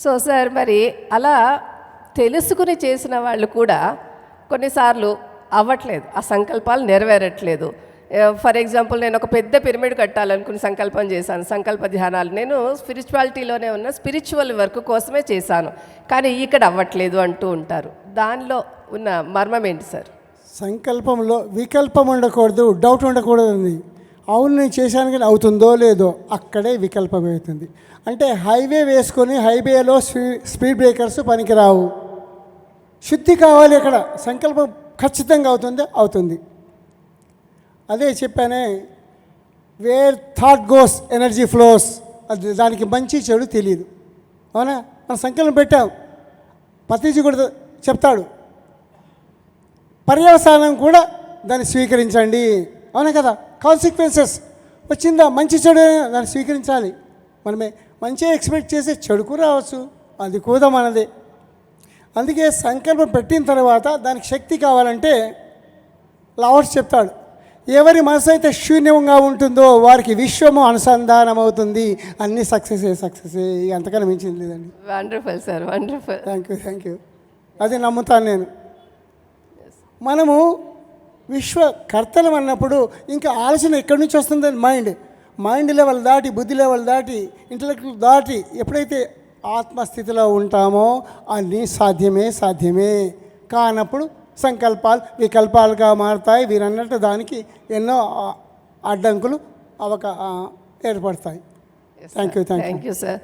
So sir, మరి అలా తెలుసుకుని చేసిన వాళ్ళు కూడా కొన్నిసార్లు అవ్వట్లేదు, ఆ సంకల్పాలు నెరవేరట్లేదు. ఫర్ ఎగ్జాంపుల్, నేను ఒక పెద్ద పిరమిడ్ కట్టాలనుకుని సంకల్పం చేశాను, సంకల్ప ధ్యానాలు. నేను స్పిరిచువాలిటీలోనే ఉన్న స్పిరిచువల్ వర్క్ కోసమే చేశాను, కానీ ఇక్కడ అవ్వట్లేదు అంటూ ఉంటారు. దానిలో ఉన్న మర్మం ఏంటి సార్? సంకల్పంలో వికల్పం ఉండకూడదు, డౌట్ ఉండకూడదు. అవును నేను చేశాను కానీ అవుతుందో లేదో, అక్కడే వికల్పం అవుతుంది. అంటే హైవే వేసుకొని హైవేలో స్పీడ్ బ్రేకర్స్ పనికిరావు. శుద్ధి కావాలి అక్కడ. సంకల్పం ఖచ్చితంగా అవుతుంది. అదే చెప్పానే, where thought goes energy flows. అది దానికి మంచి చెడు తెలియదు. అవునా? మనం సంకల్పం పెట్టాం, పత్రిజీ కూడా చెప్తాడు, పర్యవసానం కూడా దాన్ని స్వీకరించండి. అవునా కదా? కాన్సిక్వెన్సెస్ వచ్చిందా, మంచి చెడు దాన్ని స్వీకరించాలి. మనమే మంచిగా ఎక్స్పెక్ట్ చేసి చెడుకు రావచ్చు, అది కూడా మనదే. అందుకే సంకల్పం పెట్టిన తర్వాత దానికి శక్తి కావాలంటే లావర్స్ చెప్తాడు, ఎవరి మనసు అయితే శూన్యంగా ఉంటుందో వారికి విశ్వము అనుసంధానం అవుతుంది. అన్నీ సక్సెస్. అంతకన్నా మించింది లేదండి. Wonderful sir, wonderful. Thank you. అది నమ్ముతాను నేను. మనము విశ్వకర్తలం అన్నప్పుడు ఇంకా ఆలోచన ఎక్కడి నుంచి వస్తుందని మైండ్ లెవెల్ దాటి, బుద్ధి లెవెల్ దాటి, ఇంటలెక్చువల్ దాటి ఎప్పుడైతే ఆత్మస్థితిలో ఉంటామో అన్నీ సాధ్యమే. కానప్పుడు సంకల్పాలు వికల్పాలుగా మారుతాయి. వీరన్నట్టు దానికి ఎన్నో అడ్డంకులు ఏర్పడతాయి. Thank you sir.